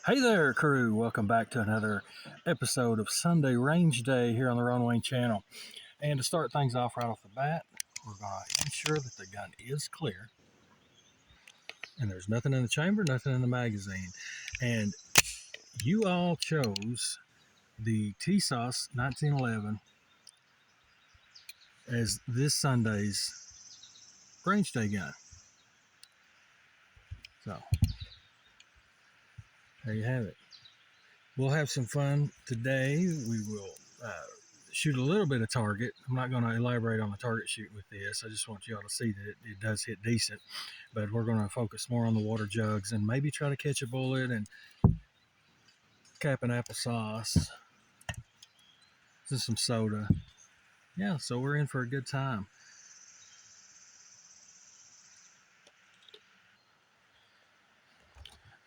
Hey there, crew. Welcome back to another episode of Sunday Range Day here on the Ron Wayne channel. And to start things off right off the bat, we're going to ensure that the gun is clear and there's nothing in the chamber, nothing in the magazine. And you all chose the Tisas 1911 as this Sunday's Range Day gun. So, there you have it. We'll have some fun today. We will shoot a little bit of target. I'm not going to elaborate on the target shooting with this. I just want you all to see that it does hit decent. But we're going to focus more on the water jugs and maybe try to catch a bullet and cap an applesauce. Just some soda. Yeah, so we're in for a good time.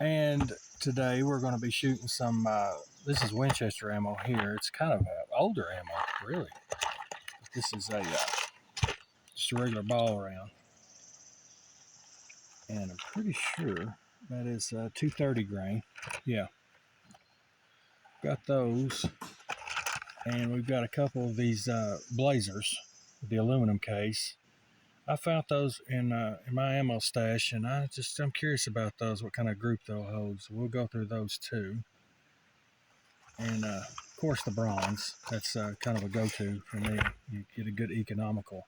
And today we're going to be shooting some, this is Winchester ammo here. It's kind of older ammo, really. This is just a regular ball round. And I'm pretty sure that is 230 grain. Yeah. Got those. And we've got a couple of these blazers with the aluminum case. I found those in my ammo stash, and I'm curious about those, what kind of group they'll hold. So we'll go through those too. And of course the bronze. That's kind of a go-to for me. You get a good economical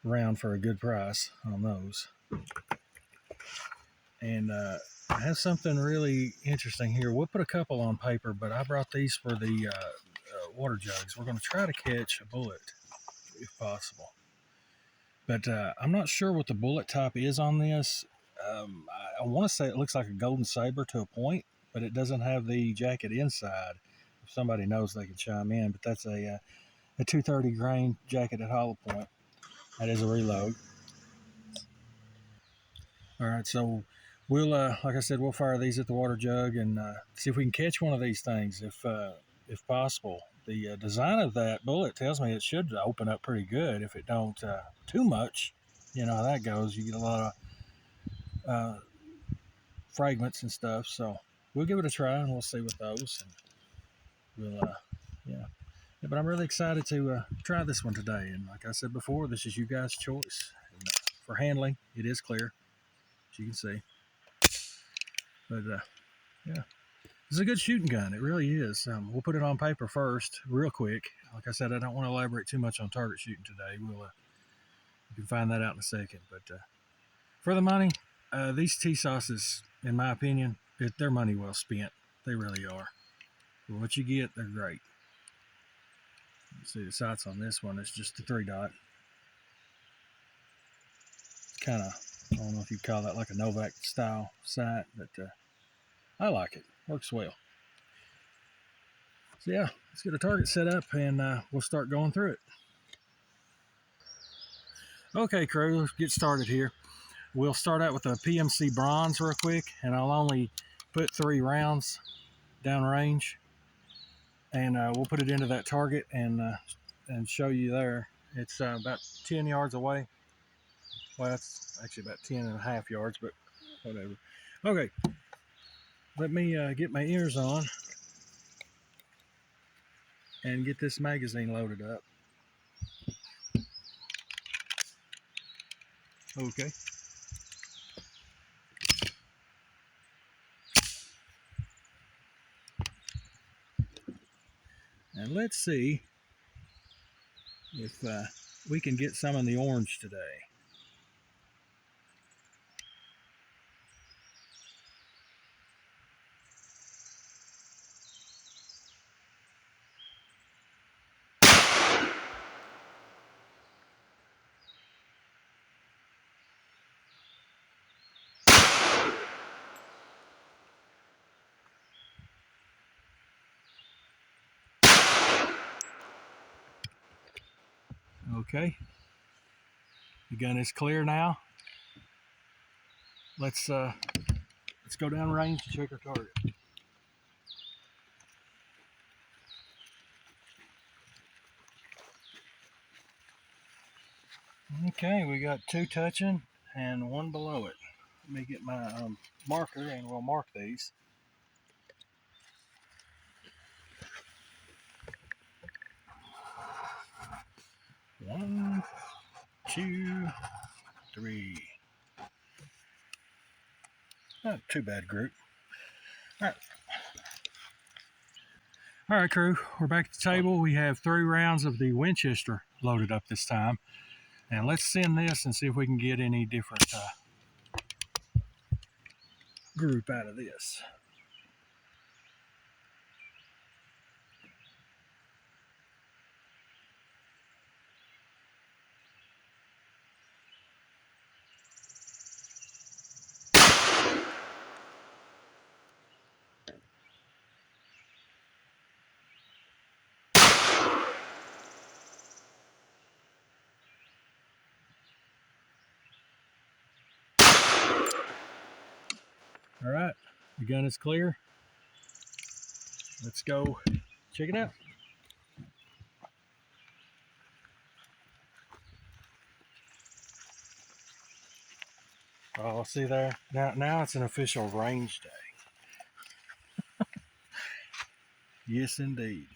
round for a good price on those. And I have something really interesting here. We'll put a couple on paper, but I brought these for the water jugs. We're going to try to catch a bullet if possible. But I'm not sure what the bullet type is on this. I want to say it looks like a golden saber to a point, but it doesn't have the jacket inside. If somebody knows, they can chime in. But that's a 230 grain jacket at hollow point. That is a reload. All right, so we'll, like I said, we'll fire these at the water jug and see if we can catch one of these things if possible. The design of that bullet tells me it should open up pretty good if it don't too much. You know how that goes. You get a lot of fragments and stuff. So we'll give it a try and we'll see with those. And we'll, yeah. But I'm really excited to try this one today. And like I said before, this is you guys' choice. And for handling, it is clear, as you can see. But yeah. It's a good shooting gun. It really is. We'll put it on paper first, real quick. Like I said, I don't want to elaborate too much on target shooting today. We'll you can find that out in a second. But for the money, these Tisas, in my opinion, they're money well spent. They really are. For what you get, they're great. You see the sights on this one. It's just the 3-dot. Kind of, I don't know if you'd call that like a Novak style sight, but I like it. Works well. So yeah, let's get a target set up and we'll start going through it. Okay, crew, let's get started here. We'll start out with a PMC bronze real quick, and I'll only put 3 rounds downrange, and we'll put it into that target and show you there. It's about 10 yards away. Well, that's actually about 10 and a half yards, but whatever. Okay, let me get my ears on and get this magazine loaded up. Okay. And let's see if we can get some in the orange today. Okay, the gun is clear now. Let's go down range and check our target. Okay, we got 2 touching and 1 below it. Let me get my marker and we'll mark these. 1, 2, 3. Not too bad group. All right. All right, crew, we're back at the table. We have 3 rounds of the Winchester loaded up this time. And let's send this and see if we can get any different group out of this. All right, the gun is clear. Let's go check it out. Oh, see there? Now it's an official range day. Yes, indeed.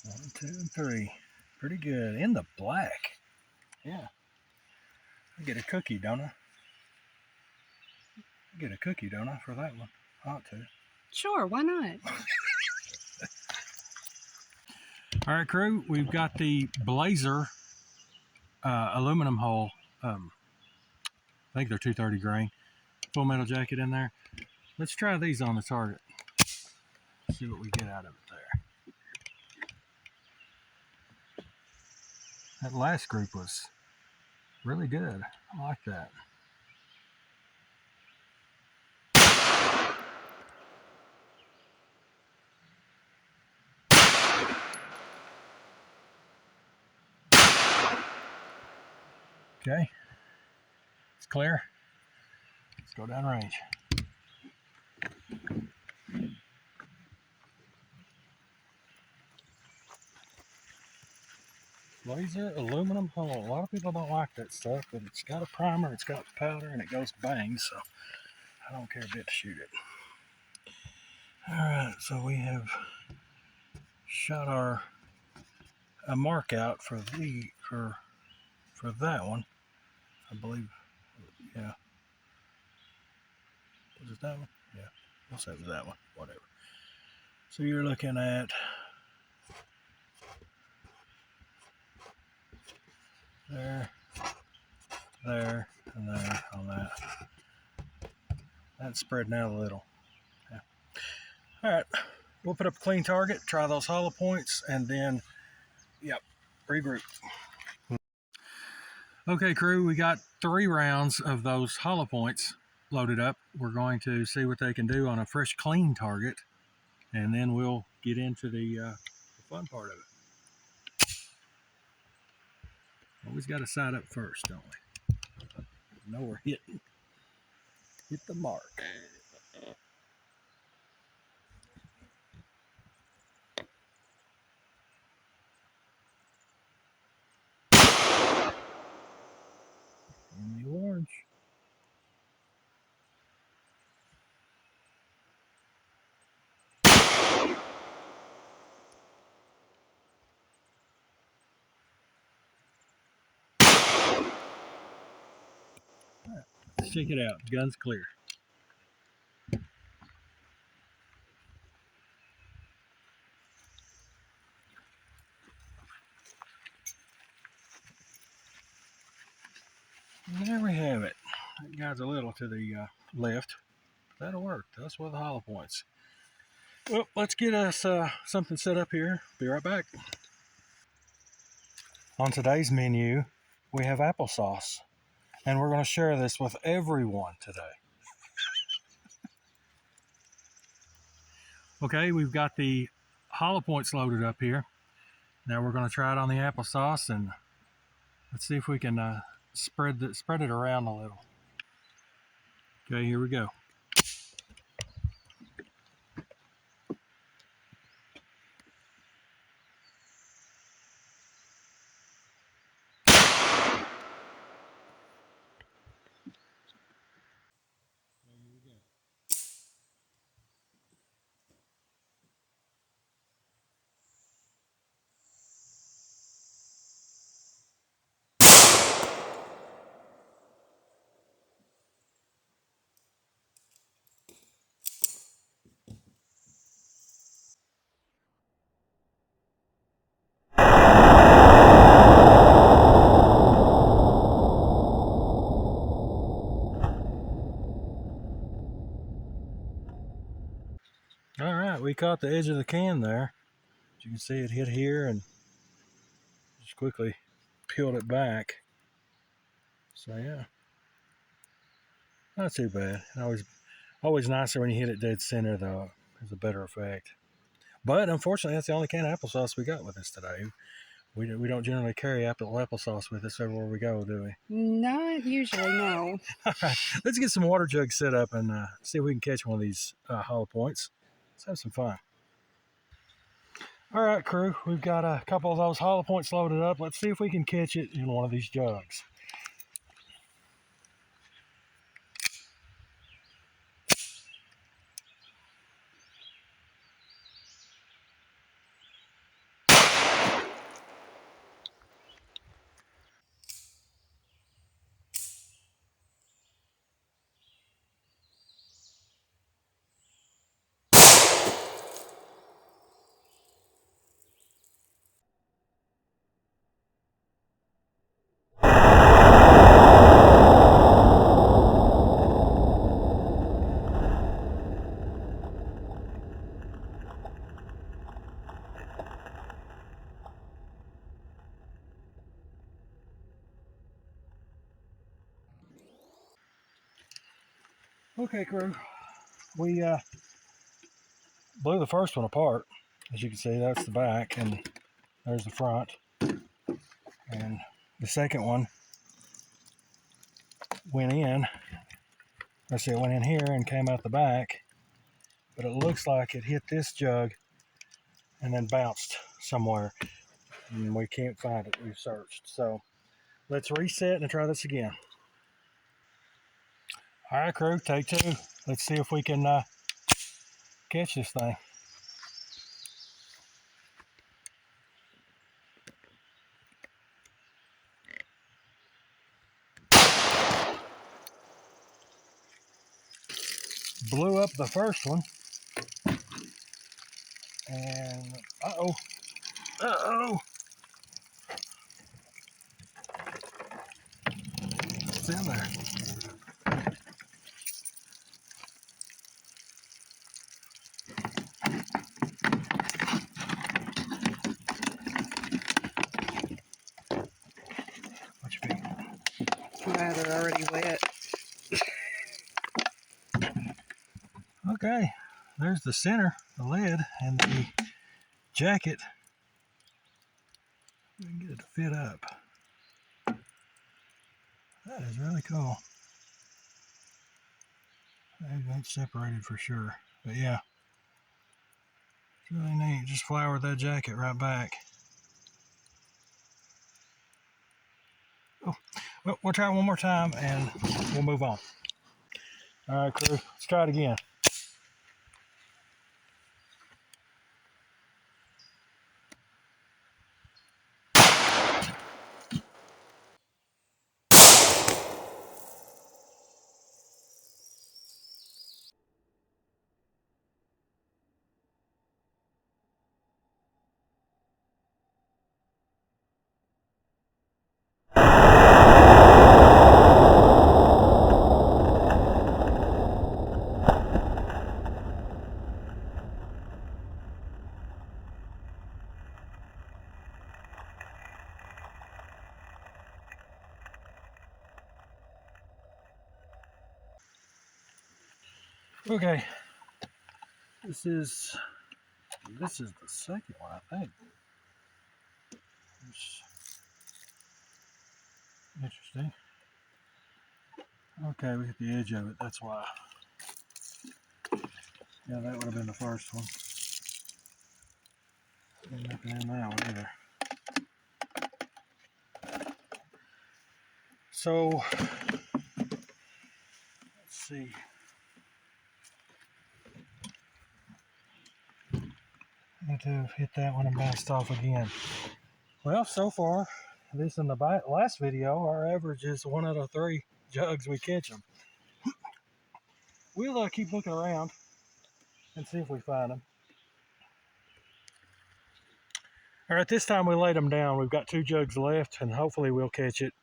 1, 2, and 3. Pretty good. In the black. Yeah. I get a cookie, don't I? Get a cookie, don't I, for that one? I ought to. Sure, why not? All right, crew, we've got the Blazer aluminum hull. I think they're 230 grain. Full metal jacket in there. Let's try these on the target. See what we get out of it there. That last group was really good. I like that. Okay, it's clear. Let's go down range. Blazer aluminum hull. A lot of people don't like that stuff, but it's got a primer, it's got powder, and it goes bang, so I don't care a bit to shoot it. All right, so we have shot our a mark out for that one. I believe, yeah. Was it that one? Yeah, we'll say it was that one. Whatever. So you're looking at there, there, and there on that. That's spreading out a little. Yeah. All right, we'll put up a clean target, try those hollow points, and then, yep, regroup. Okay, crew, we got 3 rounds of those hollow points loaded up. We're going to see what they can do on a fresh, clean target, and then we'll get into the fun part of it. Always got to sight up first, don't we? Know we're hitting. Hit the mark. In the orange. Right, let's check it out. Gun's clear. And there we have it. That guy's a little to the left. That'll work. That's with the hollow points. Well, let's get us something set up here. Be right back. On today's menu, we have applesauce, and we're going to share this with everyone today. Okay, we've got the hollow points loaded up here. Now we're going to try it on the applesauce, and let's see if we can spread it around a little. Okay, here we go. we caught the edge of the can there. As you can see, it hit here and just quickly peeled it back. So yeah, not too bad. Always nicer when you hit it dead center, though. There's a better effect. But unfortunately, that's the only can of applesauce we got with us today. We don't generally carry applesauce with us everywhere we go, do we? Not usually, no. All right, let's get some water jugs set up and see if we can catch one of these hollow points. Let's have some fun. All right, crew, we've got a couple of those hollow points loaded up. Let's see if we can catch it in one of these jugs. Okay, crew, we blew the first one apart. As you can see, that's the back, and there's the front. And the second one went in. Let's see, it went in here and came out the back, but it looks like it hit this jug and then bounced somewhere. And we can't find it. We've searched. So let's reset and try this again. All right, crew, take two. Let's see if we can catch this thing. Blew up the first one. And uh-oh. It's in there. What you think? Yeah, they're already wet. Okay, there's the center, the lid, and the jacket. We can get it to fit up. That is really cool. That's separated for sure. But yeah, it's really neat. Just floured that jacket right back. Oh, well, we'll try it one more time and we'll move on. All right, crew, let's try it again. Okay, this is the second one, I think. It's interesting. Okay, we hit the edge of it. That's why. Yeah, that would have been the first one. Nothing in that one either. So let's see. I need to have hit that one and bounced off again. Well, so far, at least in the last video, our average is 1 out of 3 jugs we catch them. We'll keep looking around and see if we find them. All right, this time we laid them down. We've got 2 jugs left, and hopefully we'll catch it.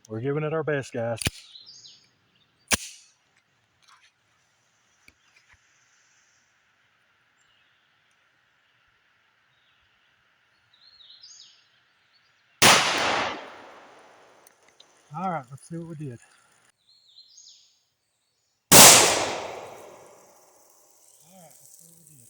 We're giving it our best, guys. See what we did. All right, let's see what we did.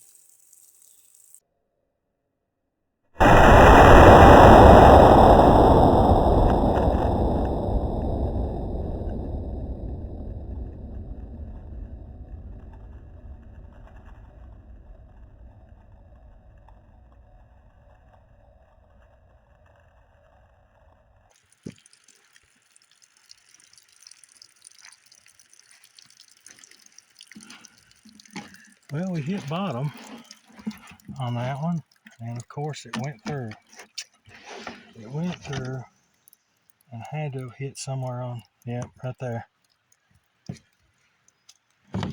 Well, we hit bottom on that one, and of course it went through. It went through and had to have hit somewhere on, yep, right there. So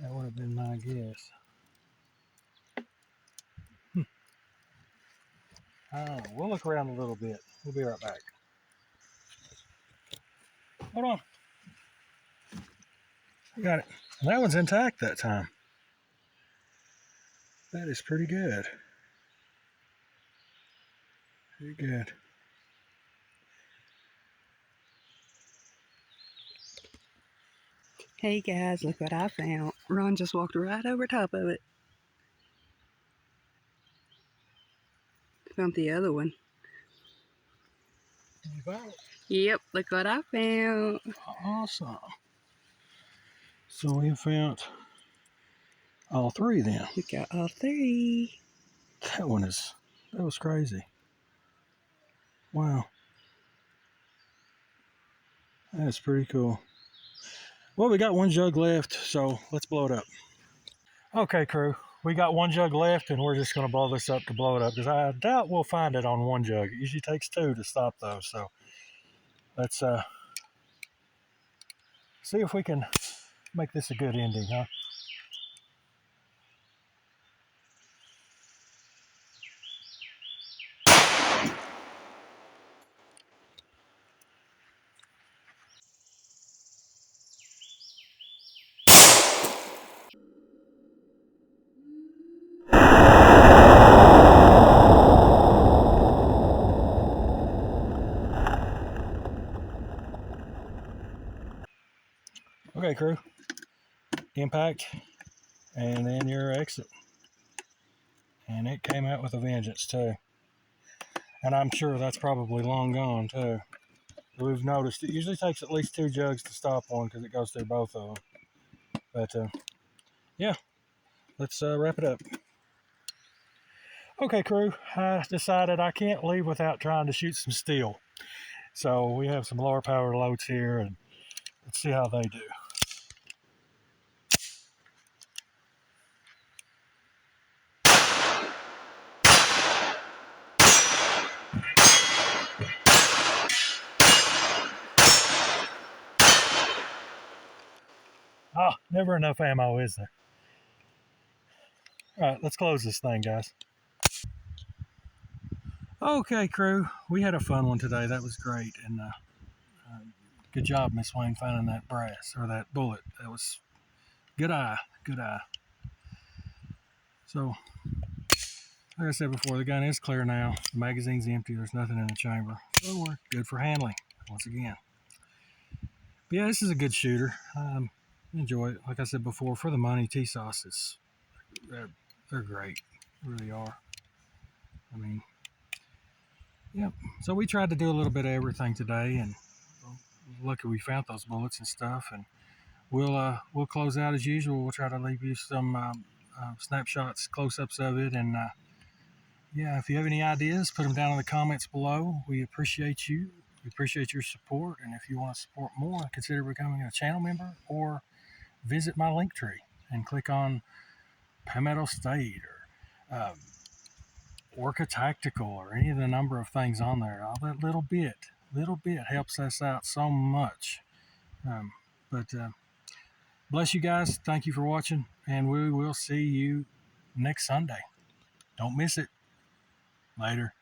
that would have been my guess. I don't know. We'll look around a little bit. We'll be right back. Hold on. We got it. And that one's intact that time. That is pretty good. Pretty good. Hey guys, look what I found. Ron just walked right over top of it. Found the other one. You found it? Yep, look what I found. Awesome. So we found all three then. We got all three. That was crazy. Wow. That's pretty cool. Well, we got one jug left, so let's blow it up. Okay, crew. We got one jug left, and we're just going to blow this up to blow it up, because I doubt we'll find it on one jug. It usually takes two to stop those, so let's see if we can make this a good ending, huh? Okay, crew. Impact, and then your exit. And it came out with a vengeance, too. And I'm sure that's probably long gone, too. We've noticed it usually takes at least two jugs to stop one because it goes through both of them. But, yeah, let's wrap it up. Okay, crew, I decided I can't leave without trying to shoot some steel. So we have some lower power loads here, and let's see how they do. Oh, never enough ammo, is there? All right, let's close this thing, guys. Okay, crew, we had a fun one today. That was great, and good job, Miss Wayne, finding that brass or that bullet. That was good eye, good eye. So, like I said before, the gun is clear now. The magazine's empty. There's nothing in the chamber. So we're good for handling once again. But yeah, this is a good shooter. Enjoy it. Like I said before, for the money, Tisas they're great. They really are. I mean, yep. So we tried to do a little bit of everything today, and lucky we found those bullets and stuff. And we'll close out as usual. We'll try to leave you some snapshots, close-ups of it, and yeah, if you have any ideas, put them down in the comments below. We appreciate you. We appreciate your support, and if you want to support more, consider becoming a channel member or visit my link tree and click on Palmetto State or Orca Tactical or any of the number of things on there. All that little bit helps us out so much. But bless you guys. Thank you for watching, and we will see you next Sunday. Don't miss it. Later.